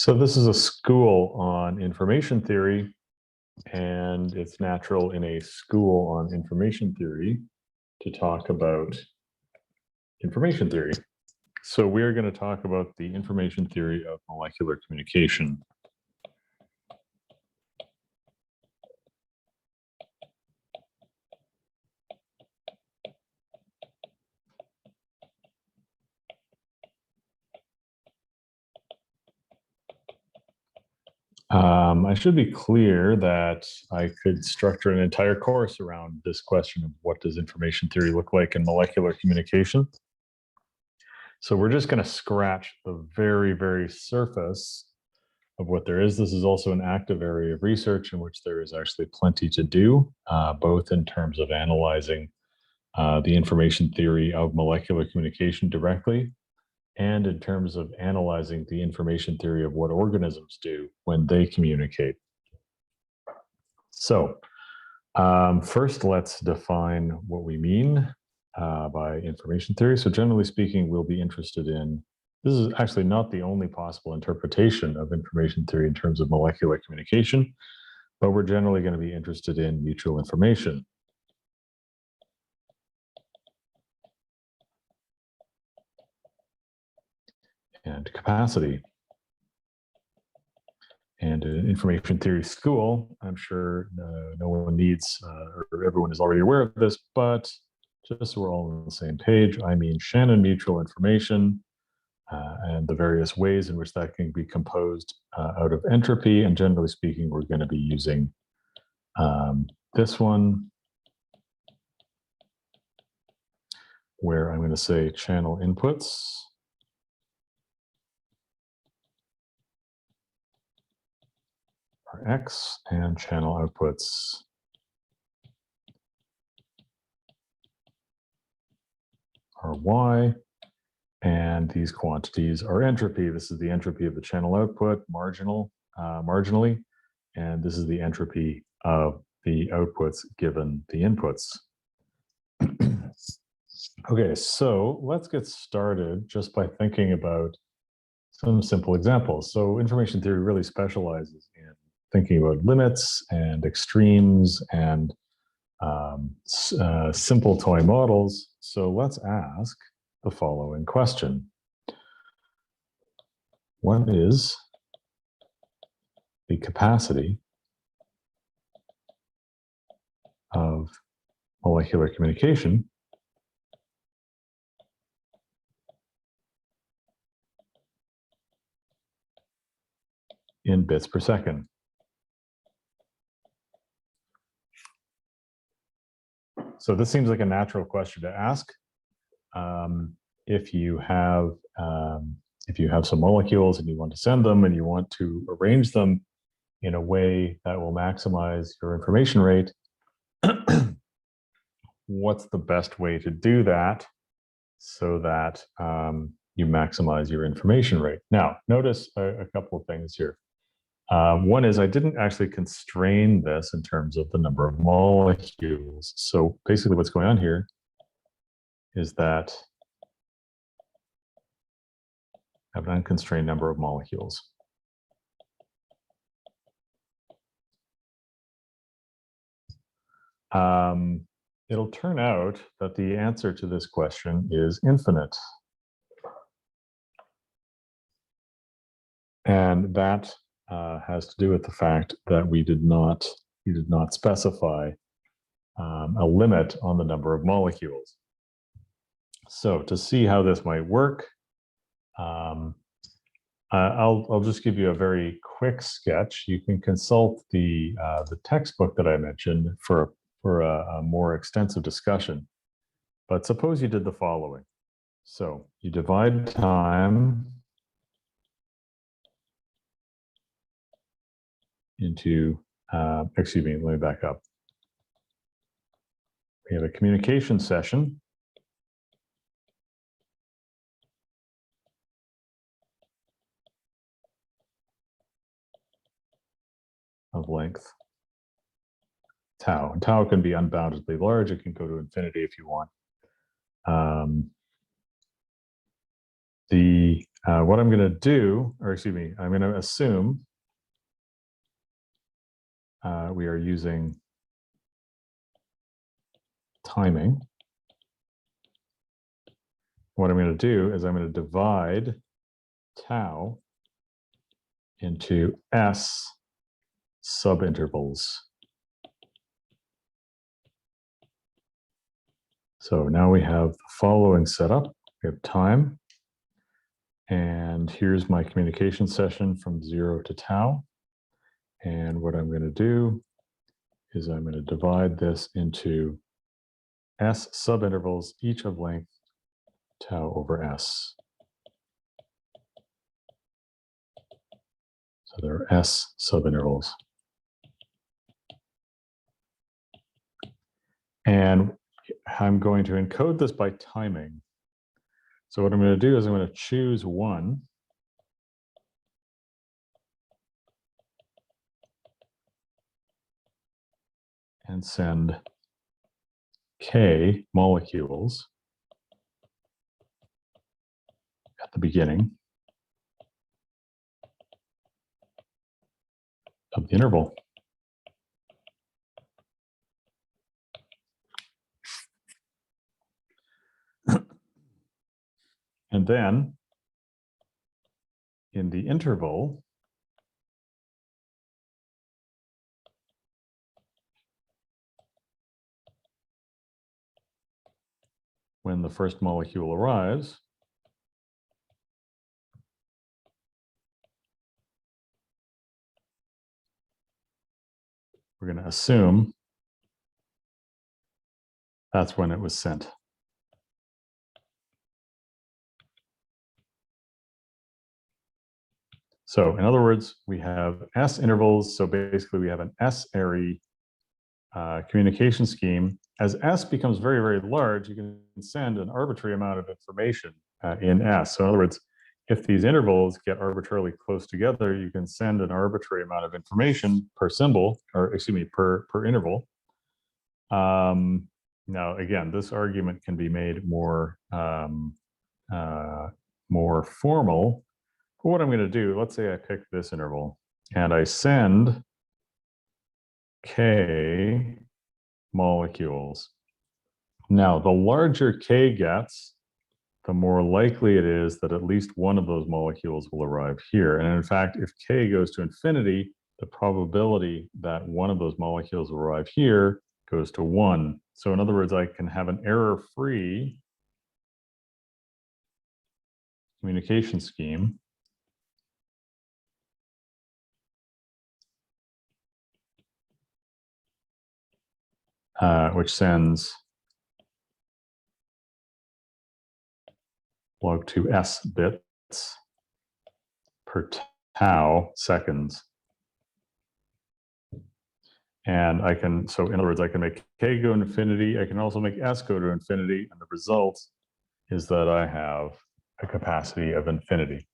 So this is a school on information theory, and it's natural in a school on information theory to talk about information theory. So we're going to talk about the information theory of molecular communication. I should be clear that I could structure an entire course around this question of what does information theory look like in molecular communication. So we're just going to scratch the very, very surface of what there is. This is also an active area of research in which there is actually plenty to do, both in terms of analyzing the information theory of molecular communication directly, and in terms of analyzing the information theory of what organisms do when they communicate. So first, let's define what we mean by information theory. So generally speaking, we'll be interested in, this is actually not the only possible interpretation of information theory in terms of molecular communication, but we're generally going to be interested in mutual information. And capacity. And in information theory school, I'm sure no one needs, or everyone is already aware of this, but just so we're all on the same page, I mean Shannon mutual information and the various ways in which that can be composed out of entropy. And generally speaking, we're going to be using this one, where I'm going to say channel inputs are X and channel outputs are Y, and these quantities are entropy. This is the entropy of the channel output, marginally, and this is the entropy of the outputs given the inputs. Okay, so let's get started just by thinking about some simple examples. So information theory really specializes in thinking about limits and extremes and simple toy models. So let's ask the following question. What is the capacity of molecular communication in bits per second? So this seems like a natural question to ask. If you have some molecules and you want to send them and you want to arrange them in a way that will maximize your information rate, what's the best way to do that so that you maximize your information rate? Now, notice a couple of things here. One is I didn't actually constrain this in terms of the number of molecules. So basically what's going on here is that I have an unconstrained number of molecules. It'll turn out that the answer to this question is infinite. And that has to do with the fact that we did not specify a limit on the number of molecules. So to see how this might work, I'll just give you a very quick sketch. You can consult the textbook that I mentioned for a more extensive discussion. But suppose you did the following. So you divide time into, excuse me, let me back up. We have a communication session of length tau. And tau can be unboundedly large. It can go to infinity if you want. The What I'm going to do, or excuse me, I'm going to assume we are using timing. What I'm going to do is I'm going to divide tau into S subintervals. So now we have the following setup. We have time, and here's my communication session from 0 to tau. And what I'm going to do is I'm going to divide this into S subintervals, each of length tau over S. So there are S subintervals. And I'm going to encode this by timing. So what I'm going to do is I'm going to choose one. And send K molecules at the beginning of the interval. And then in the interval, when the first molecule arrives, we're going to assume that's when it was sent. So in other words, we have S intervals. So basically we have an S-ary communication scheme. As S becomes very, very large, you can send an arbitrary amount of information in S. So in other words, if these intervals get arbitrarily close together, you can send an arbitrary amount of information per symbol, or excuse me, per interval. Now, again, this argument can be made more formal. But what I'm going to do, let's say I pick this interval and I send K molecules. Now, the larger K gets, the more likely it is that at least one of those molecules will arrive here. And in fact, if K goes to infinity, the probability that one of those molecules will arrive here goes to 1. So in other words, I can have an error-free communication scheme which sends log 2 S bits per tau seconds. And I can, so in other words, I can make K go to infinity. I can also make S go to infinity. And the result is that I have a capacity of infinity.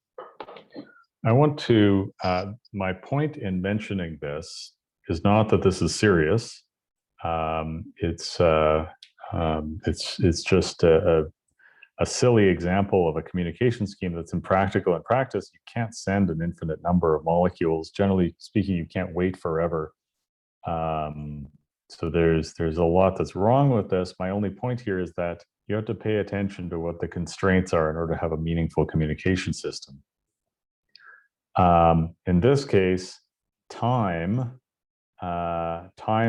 I want to, my point in mentioning this is not that this is serious. It's just a silly example of a communication scheme that's impractical in practice. You can't send an infinite number of molecules. Generally speaking, you can't wait forever. So there's a lot that's wrong with this. My only point here is that you have to pay attention to what the constraints are in order to have a meaningful communication system. In this case, time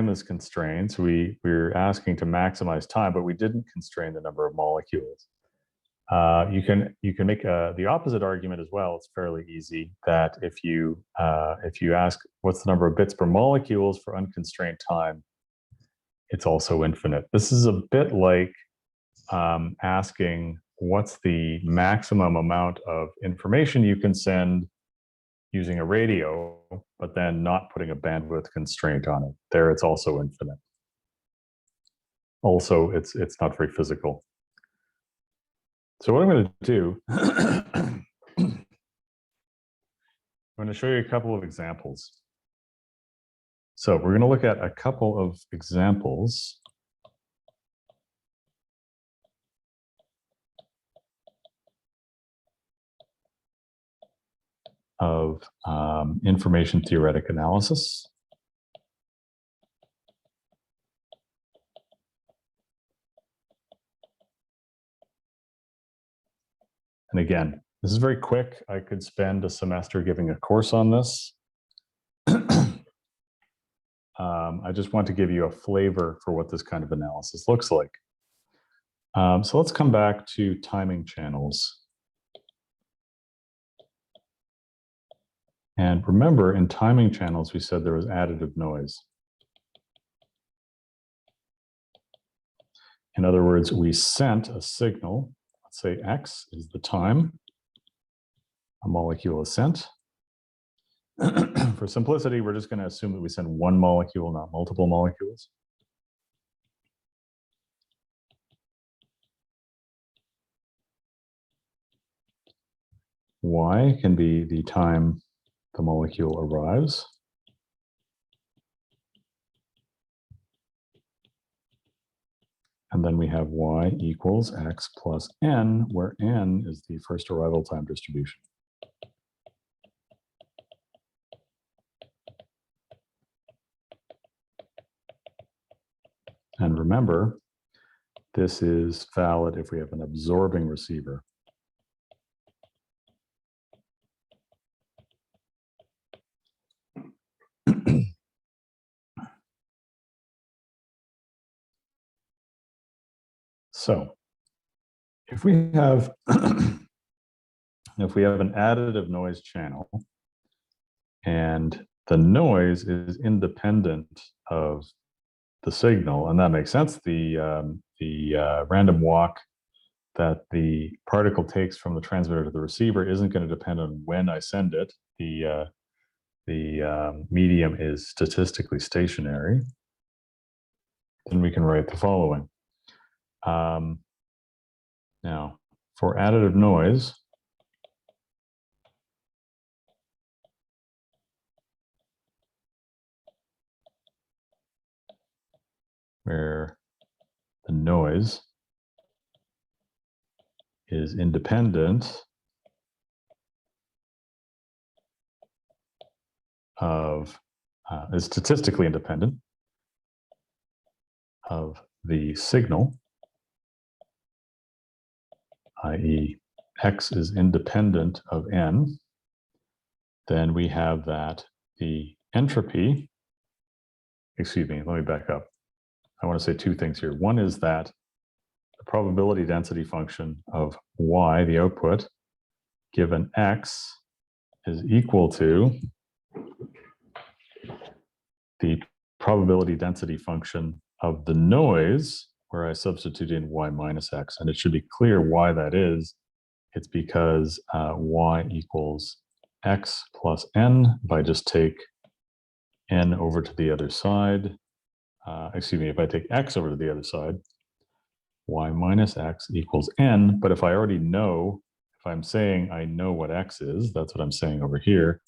is constrained. So we're asking to maximize time, but we didn't constrain the number of molecules. You can make the opposite argument as well. It's fairly easy that if you ask what's the number of bits per molecules for unconstrained time, it's also infinite. This is a bit like asking what's the maximum amount of information you can send using a radio, but then not putting a bandwidth constraint on it. There, it's also infinite. Also, it's not very physical. So what I'm going to do, I'm going to show you a couple of examples. So we're going to look at a couple of examples. of information theoretic analysis. And again, this is very quick. I could spend a semester giving a course on this. I just want to give you a flavor for what this kind of analysis looks like. So let's come back to timing channels. And remember, in timing channels, we said there was additive noise. In other words, we sent a signal. Let's say X is the time a molecule is sent. For simplicity, we're just going to assume that we send one molecule, not multiple molecules. Y can be the time the molecule arrives. And then we have Y equals X plus N, where N is the first arrival time distribution. And remember, this is valid if we have an absorbing receiver. So if we have an additive noise channel and the noise is independent of the signal, and that makes sense, the random walk that the particle takes from the transmitter to the receiver isn't going to depend on when I send it. The medium is statistically stationary. Then we can write the following. Now, for additive noise, where the noise is independent of, is statistically independent of the signal, i.e. X is independent of N, then we have that the entropy, excuse me, let me back up. I want to say two things here. One is that the probability density function of Y, the output, given X is equal to the probability density function of the noise, where I substitute in Y minus X. And it should be clear why that is. It's because Y equals X plus N. If I just take N over to the other side, excuse me, if I take X over to the other side, Y minus X equals N. But if I already know, if I'm saying I know what X is, that's what I'm saying over here.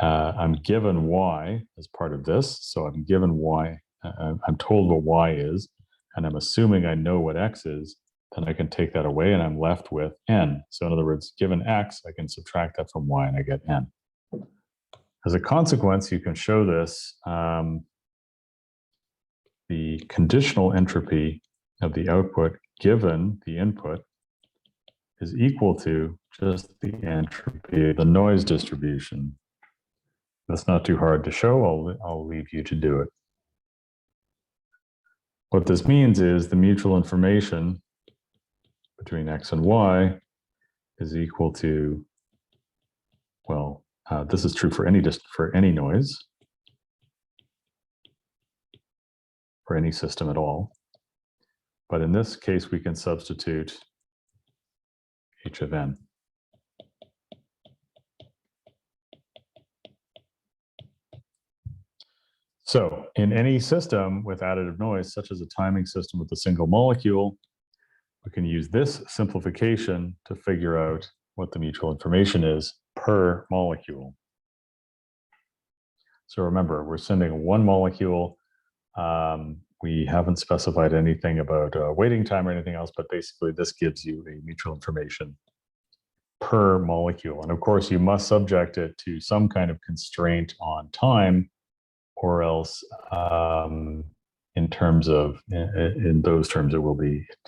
I'm given Y as part of this. So I'm given Y, I'm told what Y is, and I'm assuming I know what X is, then I can take that away and I'm left with N. So in other words, given X, I can subtract that from Y and I get N. As a consequence, you can show this, the conditional entropy of the output given the input is equal to just the entropy of the noise distribution. That's not too hard to show. I'll leave you to do it. What this means is the mutual information between X and Y is equal to, well, this is true for any noise, for any system at all. But in this case, we can substitute H of N. So in any system with additive noise, such as a timing system with a single molecule, we can use this simplification to figure out what the mutual information is per molecule. So remember, we're sending one molecule. We haven't specified anything about waiting time or anything else, but basically this gives you a mutual information per molecule. And of course, you must subject it to some kind of constraint on time, or else in those terms,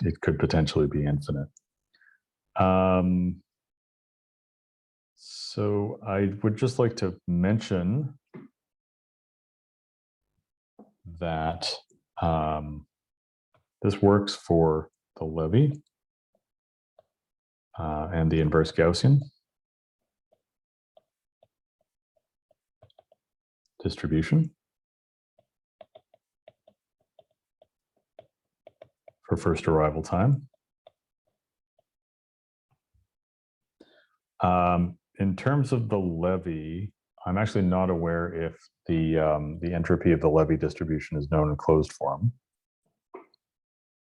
it could potentially be infinite. So I would just like to mention that this works for the Levy and the inverse Gaussian distribution for first arrival time. In terms of the Levy, I'm actually not aware if the entropy of the Levy distribution is known in closed form,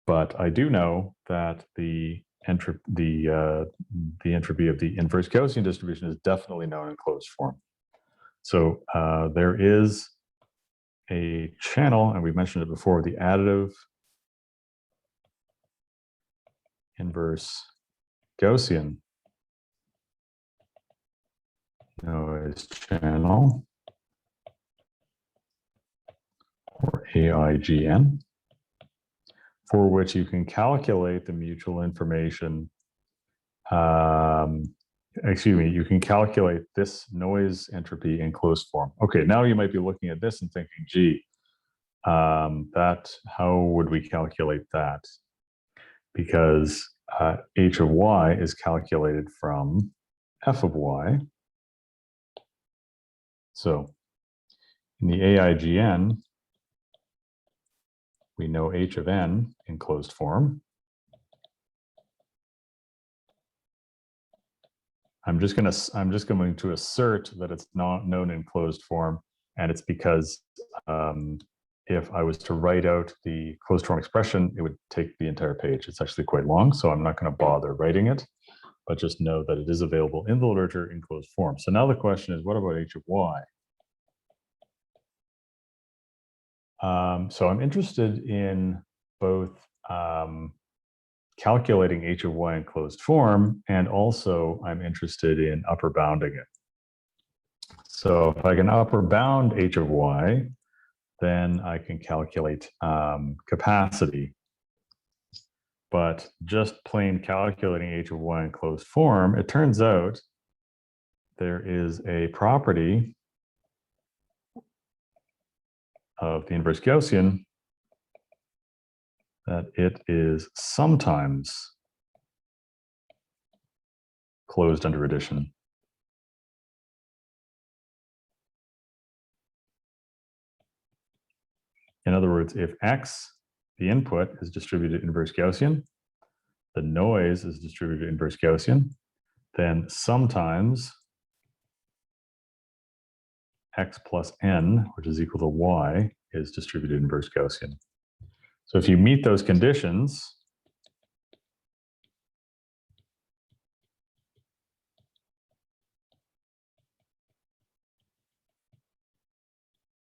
but I do know that the entropy of the inverse Gaussian distribution is definitely known in closed form. So there is a channel, and we've mentioned it before, the additive inverse Gaussian noise channel, or AIGN, for which you can calculate the mutual information. You can calculate this noise entropy in closed form. Okay, now you might be looking at this and thinking, gee, how would we calculate that? Because h of y is calculated from f of y. So in the AIGN, we know h of n in closed form. I'm just going to assert that it's not known in closed form, and it's because if I was to write out the closed form expression, it would take the entire page. It's actually quite long, so I'm not going to bother writing it, but just know that it is available in the literature in closed form. So now the question is, what about h of y? So I'm interested in both calculating h of y in closed form, and also I'm interested in upper bounding it. So if I can upper bound h of y, then I can calculate capacity. But just plain calculating h of y in closed form, it turns out there is a property of the inverse Gaussian that it is sometimes closed under addition. In other words, if x, the input, is distributed inverse Gaussian, the noise is distributed inverse Gaussian, then sometimes x plus n, which is equal to y, is distributed inverse Gaussian. So if you meet those conditions,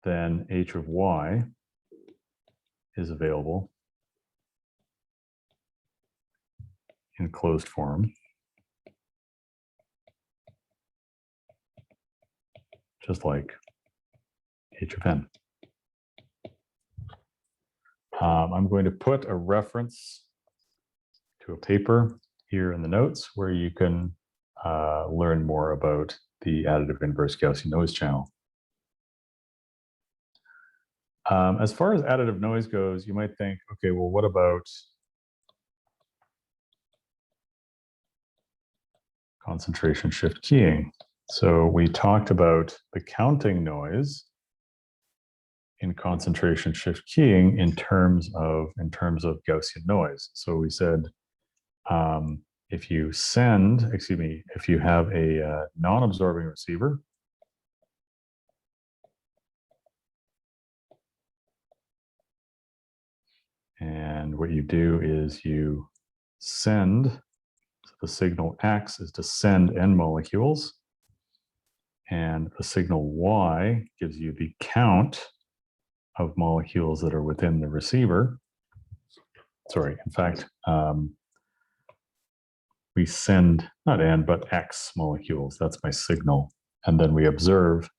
then h of y is available in closed form, just like h of n. I'm going to put a reference to a paper here in the notes where you can learn more about the additive inverse Gaussian noise channel. As far as additive noise goes, you might think, okay, well, what about concentration shift keying? So we talked about the counting noise in concentration shift keying in terms of Gaussian noise. So we said if you have a non-absorbing receiver, and what you do is you send, so the signal X is to send n molecules, and the signal Y gives you the count of molecules that are within the receiver. Sorry, in fact, we send, not N, but X molecules. That's my signal. And then we observe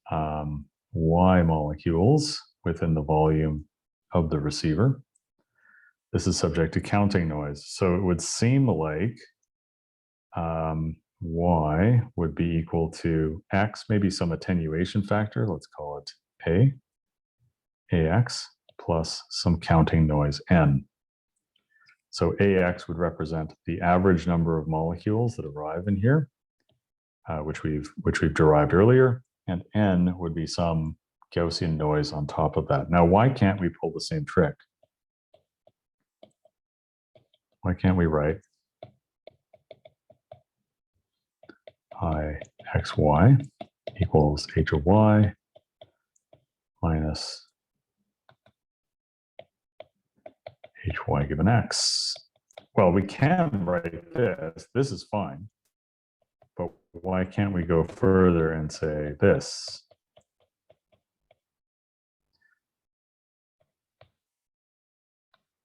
Y molecules within the volume of the receiver. This is subject to counting noise. So it would seem like Y would be equal to X, maybe some attenuation factor, let's call it AX, plus some counting noise N. So AX would represent the average number of molecules that arrive in here, which we've derived earlier, and N would be some Gaussian noise on top of that. Now, why can't we pull the same trick? Why can't we write IXY equals H of Y minus HY given X? Well, we can write this. This is fine. But why can't we go further and say this?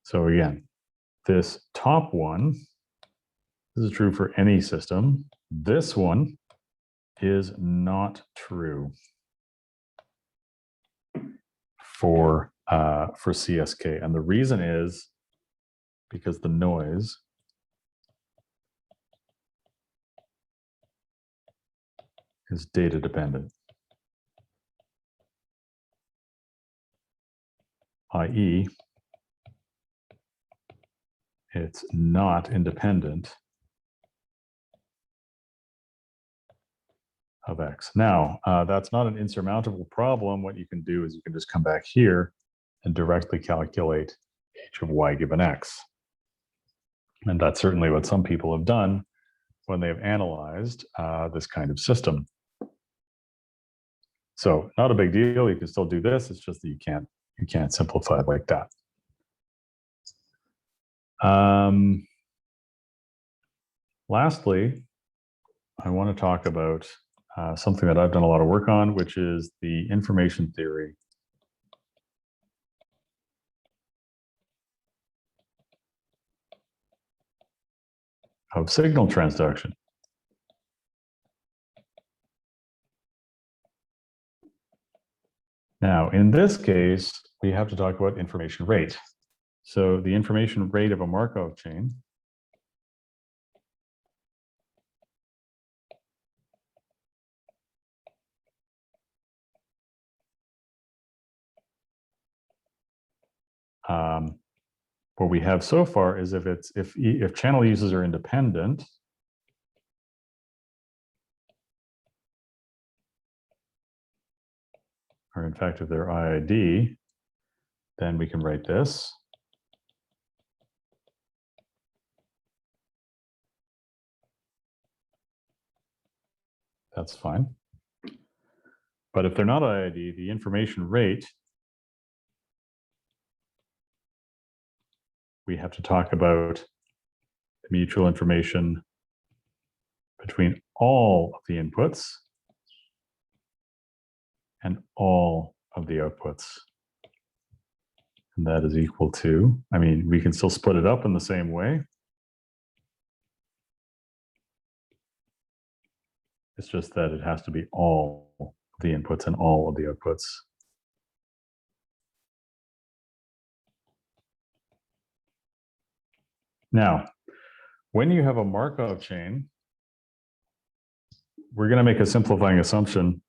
So again, this top one, this is true for any system. This one is not true for CSK. And the reason is because the noise is data dependent, i.e., it's not independent of X. Now, that's not an insurmountable problem. What you can do is you can just come back here and directly calculate H of Y given X. And that's certainly what some people have done when they've analyzed this kind of system. So not a big deal. You can still do this. It's just that you can't simplify it like that. Lastly, I want to talk about something that I've done a lot of work on, which is the information theory of signal transduction. Now, in this case, we have to talk about information rate. So the information rate of a Markov chain what we have so far is if channel uses are independent, or in fact, if they're IID, then we can write this. That's fine. But if they're not IID, the information rate, we have to talk about the mutual information between all of the inputs and all of the outputs. And that is equal to, I mean, we can still split it up in the same way. It's just that it has to be all of the inputs and all of the outputs. Now, when you have a Markov chain, we're going to make a simplifying assumption,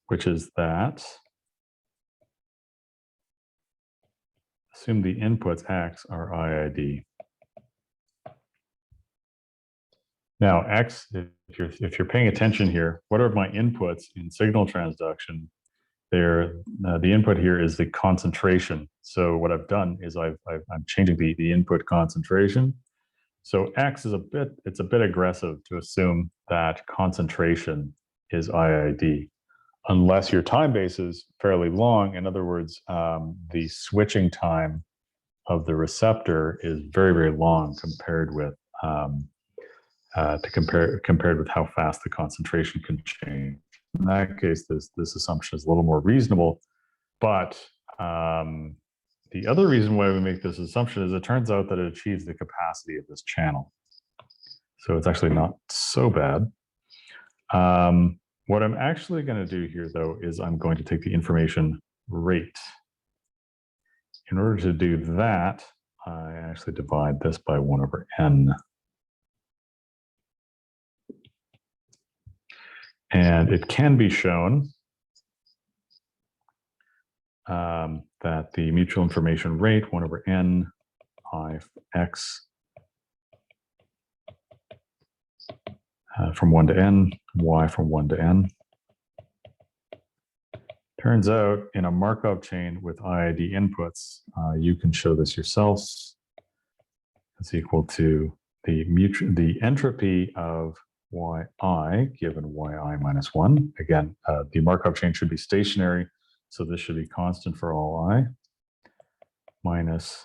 which is that assume the inputs X are IID. Now, X, if you're paying attention here, what are my inputs in signal transduction? The input here is the concentration. So what I've done is I'm changing the input concentration. So X is a bit aggressive to assume that concentration is IID, unless your time base is fairly long. In other words, the switching time of the receptor is very, very long compared with compared with how fast the concentration can change. In that case, this assumption is a little more reasonable. But the other reason why we make this assumption is it turns out that it achieves the capacity of this channel. So it's actually not so bad. What I'm actually going to do here, though, is I'm going to take the information rate. In order to do that, I actually divide this by 1 over n. And it can be shown that the mutual information rate, 1 over n, I x from 1 to n, y from 1 to n. Turns out in a Markov chain with IID inputs, you can show this yourself. It's equal to the entropy of yi given yi minus 1. Again, the Markov chain should be stationary, so this should be constant for all I, minus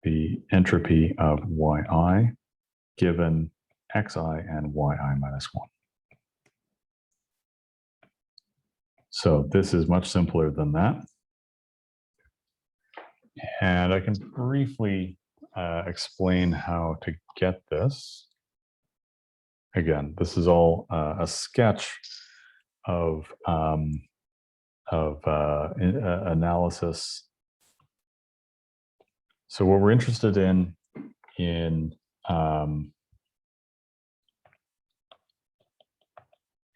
the entropy of yi given xi and yi minus 1. So this is much simpler than that. And I can briefly explain how to get this. Again, this is all a sketch of analysis. So what we're interested in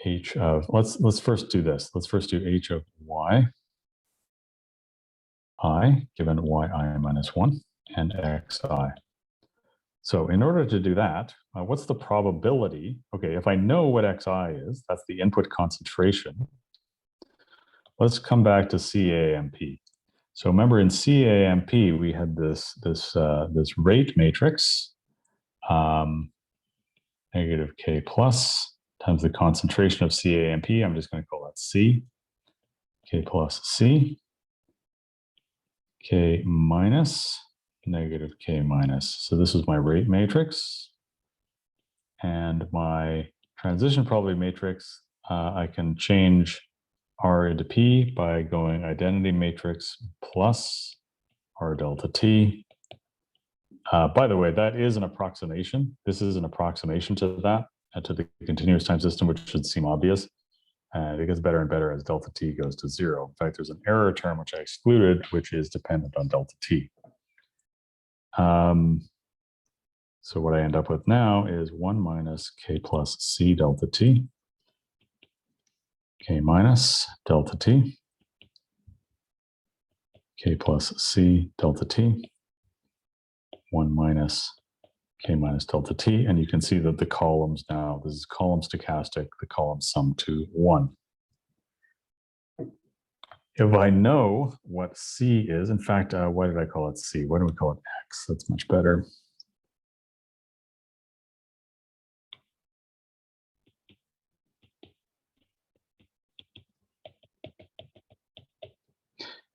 h of, let's first do this. Let's first do h of y I given yi minus 1 and xi. So in order to do that, what's the probability? Okay, if I know what xi is, that's the input concentration. Let's come back to CAMP. So remember in CAMP, we had this rate matrix, negative k plus times the concentration of CAMP. I'm just going to call that C, k plus C, k minus, negative k minus. So this is my rate matrix. And my transition probability matrix, I can change R into P by going identity matrix plus R delta T. By the way, that is an approximation. This is an approximation to that, to the continuous time system, which should seem obvious. It gets better and better as delta T goes to 0. In fact, there's an error term which I excluded, which is dependent on delta T. So what I end up with now is 1 minus k plus C delta T, k minus delta T, k plus C delta T, 1 minus k minus delta T. And you can see that the columns now, this is column stochastic, the columns sum to 1. If I know what C is, in fact, why did I call it C? Why don't we call it X? That's much better.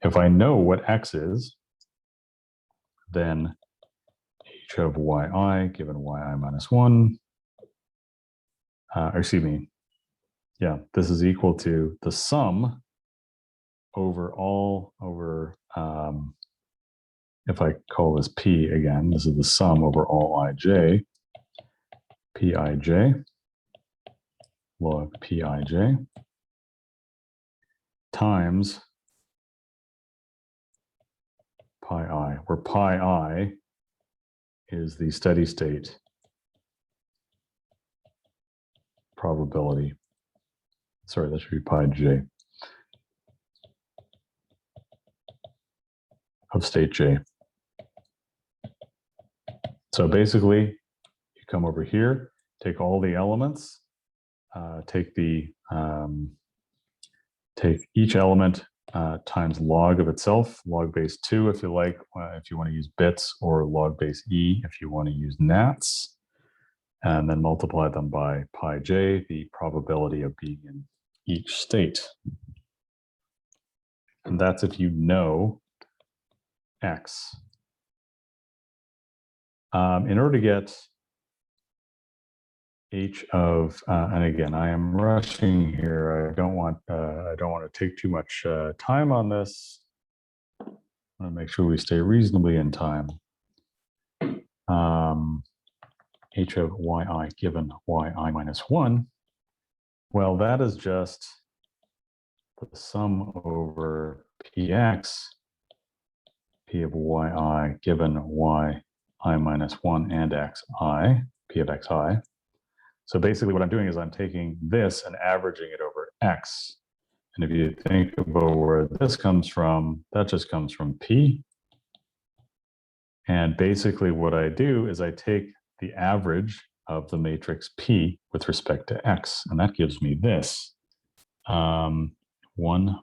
If I know what X is, then h of yi given yi minus 1, excuse me, yeah, this is equal to the sum over all, if I call this P again, this is the sum over all ij, Pij, log Pij, times pi I, where pi I is the steady state probability. Sorry, that should be pi j of state j. So basically, you come over here, take all the elements, take each element times log of itself, log base 2 if you like, if you want to use bits, or log base e if you want to use nats, and then multiply them by pi j, the probability of being in each state. And that's if you know X. In order to get h of, and again, I am rushing here. I don't want to take too much time on this. I want to make sure we stay reasonably in time. h of yi given yi minus 1, well, that is just the sum over px, p of yi given yi minus 1 and xi, p of xi. So basically what I'm doing is I'm taking this and averaging it over x. And if you think about where this comes from, that just comes from p. And basically what I do is I take the average of the matrix P with respect to X, and that gives me this. 1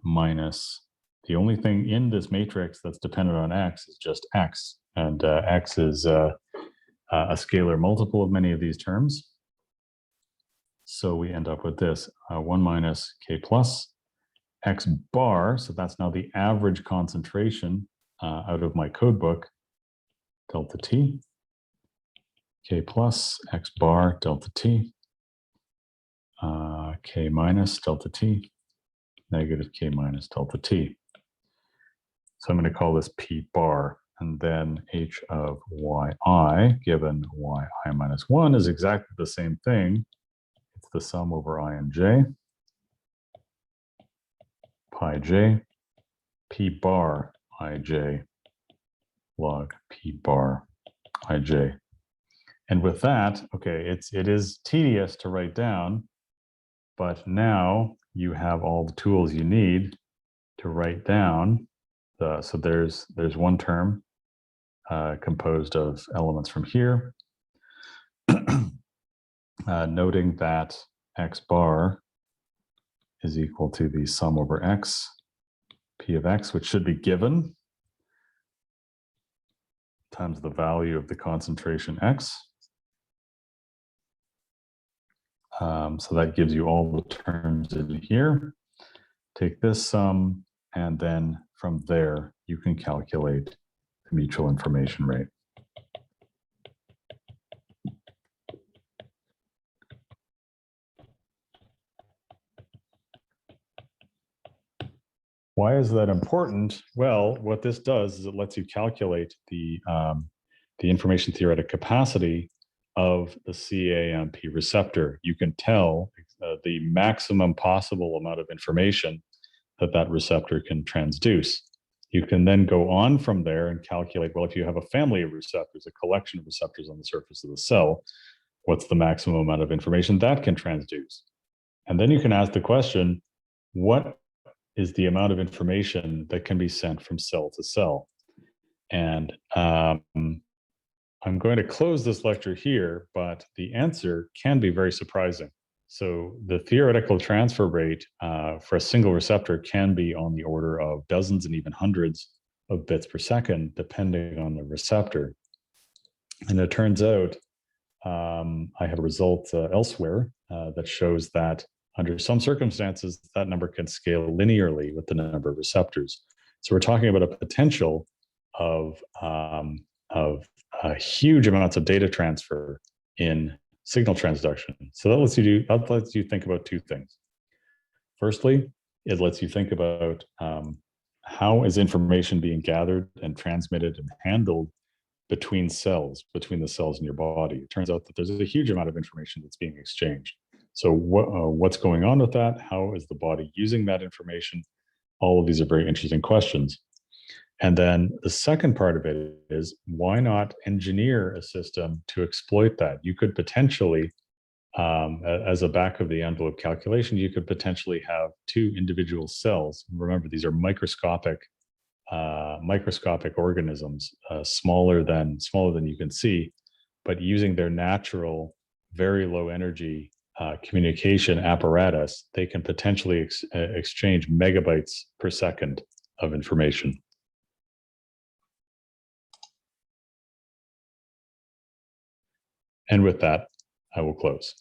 minus, the only thing in this matrix that's dependent on X is just X. And X is a scalar multiple of many of these terms. So we end up with this, 1 minus K plus X bar. So that's now the average concentration out of my code book, delta T, K plus X bar delta T, K minus delta T, negative K minus delta T. So I'm going to call this P bar, and then H of yi given yi minus 1 is exactly the same thing. It's the sum over I and j, pi j, P bar ij log P bar ij. And with that, okay, it is tedious to write down, but now you have all the tools you need to write down. So there's one term composed of elements from here, noting that X bar is equal to the sum over X, P of X, which should be given, times the value of the concentration X. So that gives you all the terms in here. Take this sum, and then from there, you can calculate the mutual information rate. Why is that important? Well, what this does is it lets you calculate the information theoretic capacity of the CAMP receptor. You can tell the maximum possible amount of information that that receptor can transduce. You can then go on from there and calculate, well, if you have a family of receptors, a collection of receptors on the surface of the cell, what's the maximum amount of information that can transduce? And then you can ask the question, what is the amount of information that can be sent from cell to cell? And I'm going to close this lecture here, but the answer can be very surprising. So the theoretical transfer rate for a single receptor can be on the order of dozens and even hundreds of bits per second, depending on the receptor. And it turns out I have a result elsewhere that shows that under some circumstances, that number can scale linearly with the number of receptors. So we're talking about a potential of huge amounts of data transfer in signal transduction. So that lets you think about two things. Firstly, it lets you think about how is information being gathered and transmitted and handled between cells, between the cells in your body. It turns out that there's a huge amount of information that's being exchanged. So what's going on with that? How is the body using that information? All of these are very interesting questions. And then the second part of it is, why not engineer a system to exploit that? You could potentially, as a back of the envelope calculation, you could potentially have two individual cells. Remember, these are microscopic organisms, smaller than you can see, but using their natural, very low energy communication apparatus, they can potentially exchange megabytes per second of information. And with that, I will close.